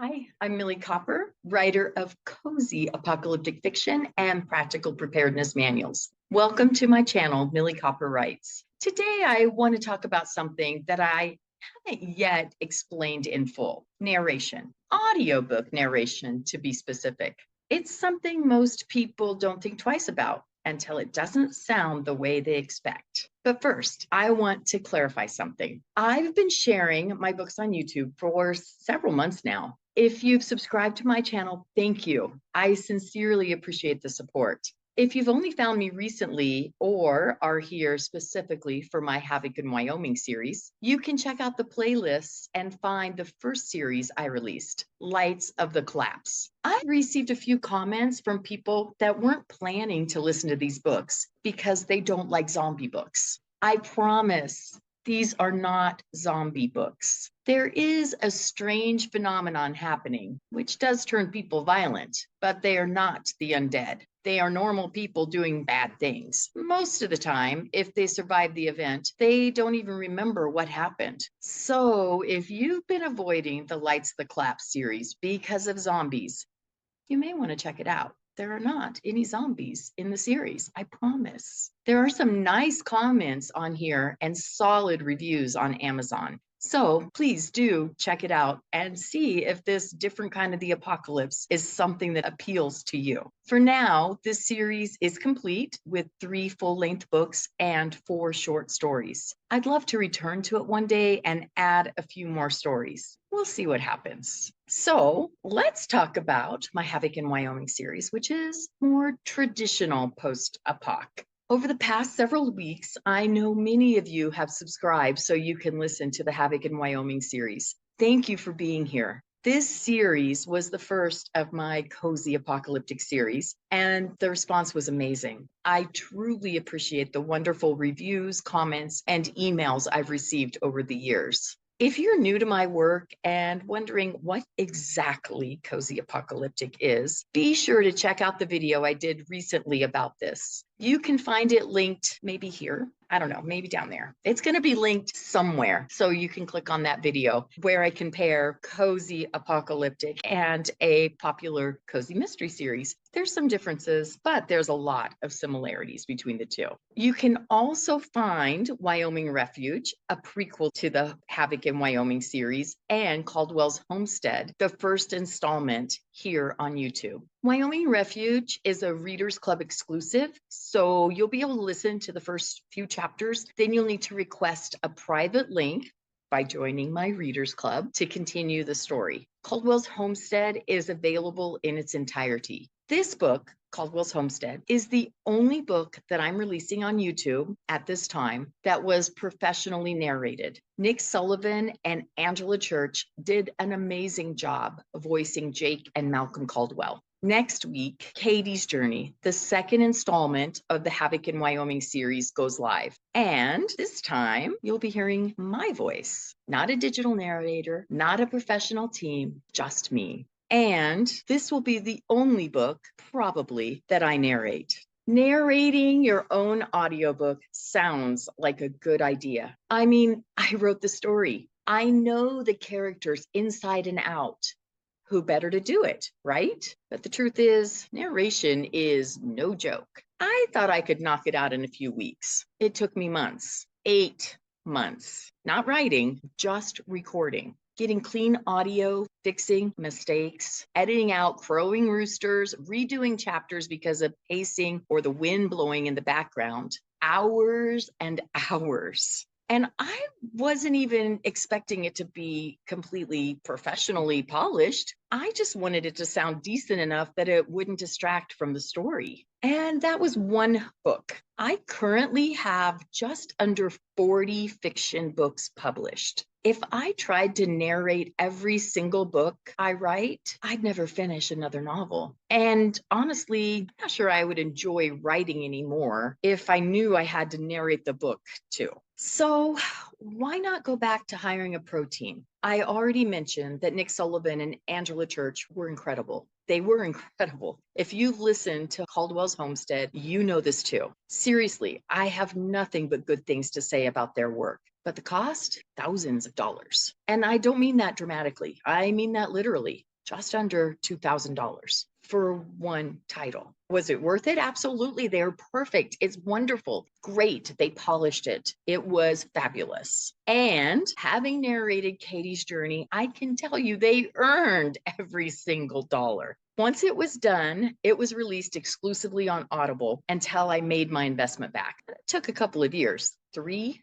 Hi, I'm Millie Copper, writer of cozy apocalyptic fiction and practical preparedness manuals. Welcome to my channel, Millie Copper Writes. Today, I want to talk about something that I haven't yet explained in full: narration, audiobook narration, to be specific. It's something most people don't think twice about until it doesn't sound the way they expect. But first, I want to clarify something. I've been sharing my books on YouTube for several months now. If you've subscribed to my channel, thank you. I sincerely appreciate the support. If you've only found me recently or are here specifically for my Havoc in Wyoming series, you can check out the playlists and find the first series I released, Lights of the Collapse. I received a few comments from people that weren't planning to listen to these books because they don't like zombie books. I promise these are not zombie books. There is a strange phenomenon happening, which does turn people violent, but they are not the undead. They are normal people doing bad things. Most of the time, if they survive the event, they don't even remember what happened. So if you've been avoiding the Lights the Collapse series because of zombies, you may want to check it out. There are not any zombies in the series, I promise. There are some nice comments on here and solid reviews on Amazon. So please do check it out and see if this different kind of the apocalypse is something that appeals to you. For now, this series is complete with 3 full-length books and 4 short stories. I'd love to return to it one day and add a few more stories. We'll see what happens. So let's talk about my Havoc in Wyoming series, which is more traditional post-apoc. Over the past several weeks, I know many of you have subscribed so you can listen to the Havoc in Wyoming series. Thank you for being here. This series was the first of my cozy apocalyptic series, and the response was amazing. I truly appreciate the wonderful reviews, comments, and emails I've received over the years. If you're new to my work and wondering what exactly cozy apocalyptic is, be sure to check out the video I did recently about this. You can find it linked maybe here. I don't know, maybe down there. It's going to be linked somewhere, so you can click on that video where I compare cozy apocalyptic and a popular cozy mystery series. There's some differences, but there's a lot of similarities between the two. You can also find Wyoming Refuge, a prequel to the Havoc in Wyoming series, and Caldwell's Homestead, the first installment, here on YouTube. Wyoming Refuge is a Readers Club exclusive, so you'll be able to listen to the first few chapters. Then you'll need to request a private link by joining my Readers Club to continue the story. Caldwell's Homestead is available in its entirety. This book, Caldwell's Homestead, is the only book that I'm releasing on YouTube at this time that was professionally narrated. Nick Sullivan and Angela Church did an amazing job voicing Jake and Malcolm Caldwell. Next week, Katie's Journey, the second installment of the Havoc in Wyoming series, goes live. And this time, you'll be hearing my voice, not a digital narrator, not a professional team, just me. And this will be the only book, probably, that I narrate. Narrating your own audiobook sounds like a good idea. I mean, I wrote the story. I know the characters inside and out. Who better to do it, right? But the truth is, narration is no joke. I thought I could knock it out in a few weeks. It took me months, 8 months, not writing, just recording. Getting clean audio, fixing mistakes, editing out crowing roosters, redoing chapters because of pacing or the wind blowing in the background. Hours and hours. And I wasn't even expecting it to be completely professionally polished. I just wanted it to sound decent enough that it wouldn't distract from the story. And that was one book. I currently have just under 40 fiction books published. If I tried to narrate every single book I write, I'd never finish another novel. And honestly, I'm not sure I would enjoy writing anymore if I knew I had to narrate the book too. So why not go back to hiring a pro team? I already mentioned that Nick Sullivan and Angela Church were incredible. They were incredible. If you've listened to Caldwell's Homestead, you know this too. Seriously, I have nothing but good things to say about their work. But the cost? Thousands of dollars. And I don't mean that dramatically. I mean that literally. just under $2,000 for one title. Was it worth it? Absolutely. They're perfect. It's wonderful. Great. They polished it. It was fabulous. And having narrated Katie's journey, I can tell you they earned every single dollar. Once it was done, it was released exclusively on Audible until I made my investment back. It took a couple of years. 3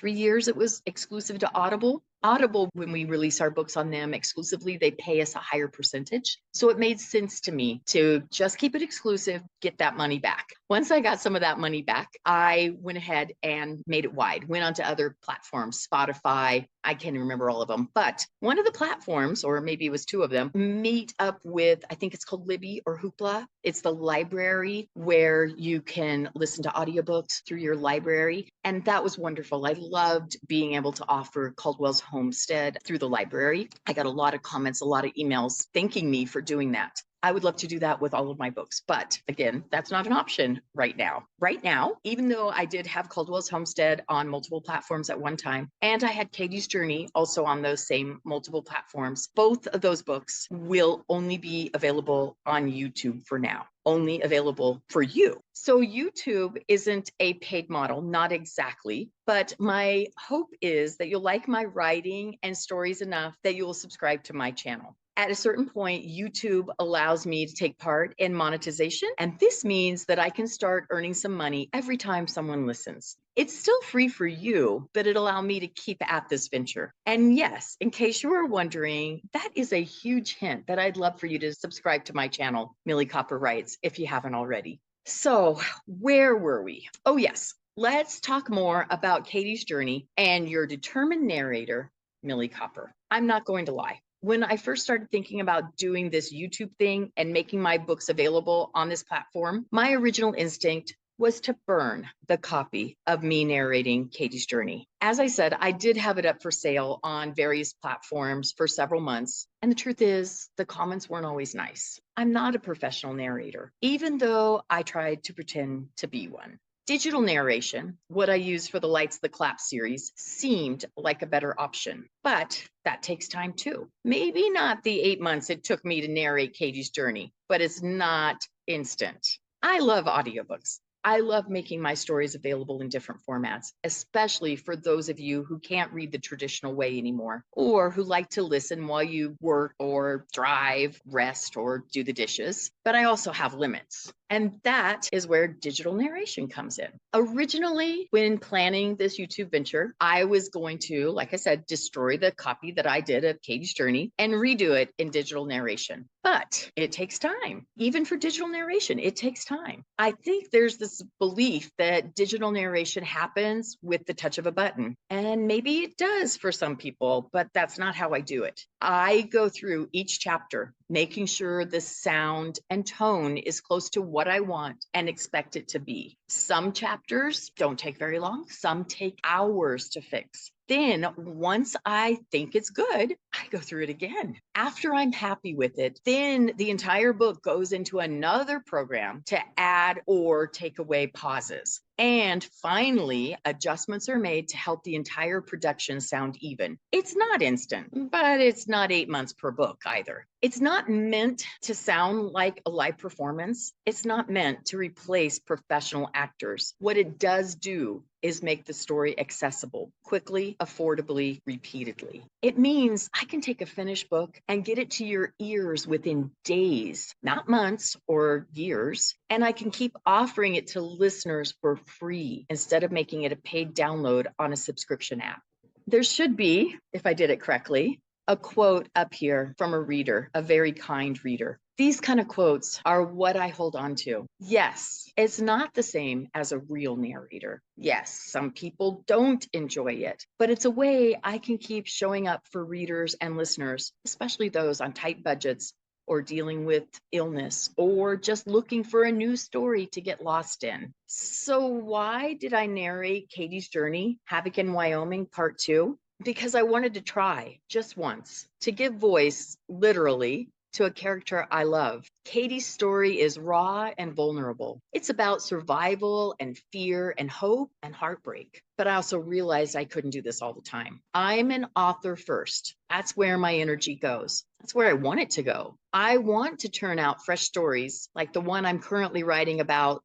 years it was exclusive to Audible. Audible, when we release our books on them exclusively, they pay us a higher percentage. So it made sense to me to just keep it exclusive, get that money back. Once I got some of that money back, I went ahead and made it wide, went onto other platforms, Spotify, I can't remember all of them, but one of the platforms, or maybe it was 2 of them, meet up with, I think it's called Libby or Hoopla. It's the library where you can listen to audiobooks through your library. And that was wonderful. I loved being able to offer Caldwell's Homestead through the library. I got a lot of comments, a lot of emails thanking me for doing that. I would love to do that with all of my books. But again, that's not an option right now. Right now, even though I did have Caldwell's Homestead on multiple platforms at one time, and I had Katie's Journey also on those same multiple platforms, both of those books will only be available on YouTube for now. Only available for you. So YouTube isn't a paid model, not exactly, but my hope is that you'll like my writing and stories enough that you will subscribe to my channel. At a certain point, YouTube allows me to take part in monetization, and this means that I can start earning some money every time someone listens. It's still free for you, but it'll allow me to keep at this venture. And yes, in case you were wondering, that is a huge hint that I'd love for you to subscribe to my channel, Millie Copper Writes, if you haven't already. So where were we? Oh yes, let's talk more about Katie's journey and your determined narrator, Millie Copper. I'm not going to lie. When I first started thinking about doing this YouTube thing and making my books available on this platform, my original instinct was to burn the copy of me narrating Katie's journey. As I said, I did have it up for sale on various platforms for several months. And the truth is, the comments weren't always nice. I'm not a professional narrator, even though I tried to pretend to be one. Digital narration, what I use for the Lights the Clap series, seemed like a better option, but that takes time too. Maybe not the 8 months it took me to narrate Katie's journey, but it's not instant. I love audiobooks. I love making my stories available in different formats, especially for those of you who can't read the traditional way anymore, or who like to listen while you work or drive, rest, or do the dishes. But I also have limits. And that is where digital narration comes in. Originally, when planning this YouTube venture, I was going to, like I said, destroy the copy that I did of Katie's Journey and redo it in digital narration. But it takes time. Even for digital narration, it takes time. I think there's this belief that digital narration happens with the touch of a button. And maybe it does for some people, but that's not how I do it. I go through each chapter, making sure the sound and tone is close to what I want and expect it to be. Some chapters don't take very long. Some take hours to fix. Then once I think it's good, I go through it again. After I'm happy with it, then the entire book goes into another program to add or take away pauses. And finally, adjustments are made to help the entire production sound even. It's not instant, but it's not 8 months per book either. It's not meant to sound like a live performance. It's not meant to replace professional actors. What it does do is make the story accessible quickly, affordably, repeatedly. It means I can take a finished book and get it to your ears within days, not months or years. And I can keep offering it to listeners for free instead of making it a paid download on a subscription app. There should be, if I did it correctly, a quote up here from a reader, a very kind reader. These kind of quotes are what I hold on to. Yes, it's not the same as a real narrator. Yes, some people don't enjoy it, but it's a way I can keep showing up for readers and listeners, especially those on tight budgets or dealing with illness or just looking for a new story to get lost in. So why did I narrate Katie's Journey, Havoc in Wyoming, Part 2? Because I wanted to try just once to give voice, literally, to a character I love. Katie's story is raw and vulnerable. It's about survival and fear and hope and heartbreak. But I also realized I couldn't do this all the time. I'm an author first. That's where my energy goes. That's where I want it to go. I want to turn out fresh stories like the one I'm currently writing about.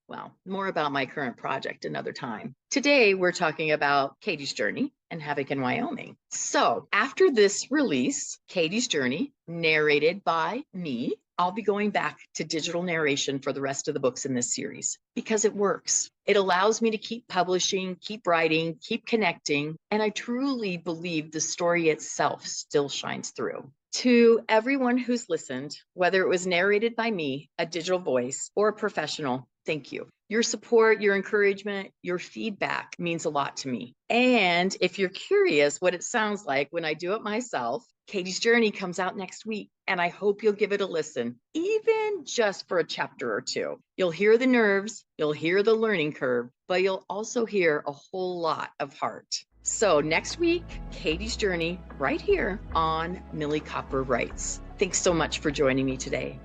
Well, more about my current project another time. Today, we're talking about Katie's journey and Havoc in Wyoming. So, after this release, Katie's journey, narrated by me, I'll be going back to digital narration for the rest of the books in this series because it works. It allows me to keep publishing, keep writing, keep connecting, and I truly believe the story itself still shines through. To everyone who's listened, whether it was narrated by me, a digital voice, or a professional, thank you. Your support, your encouragement, your feedback means a lot to me. And if you're curious what it sounds like when I do it myself, Katie's Journey comes out next week, and I hope you'll give it a listen, even just for a chapter or two. You'll hear the nerves, you'll hear the learning curve, but you'll also hear a whole lot of heart. So next week, Katie's Journey, right here on Millie Copper Writes. Thanks so much for joining me today.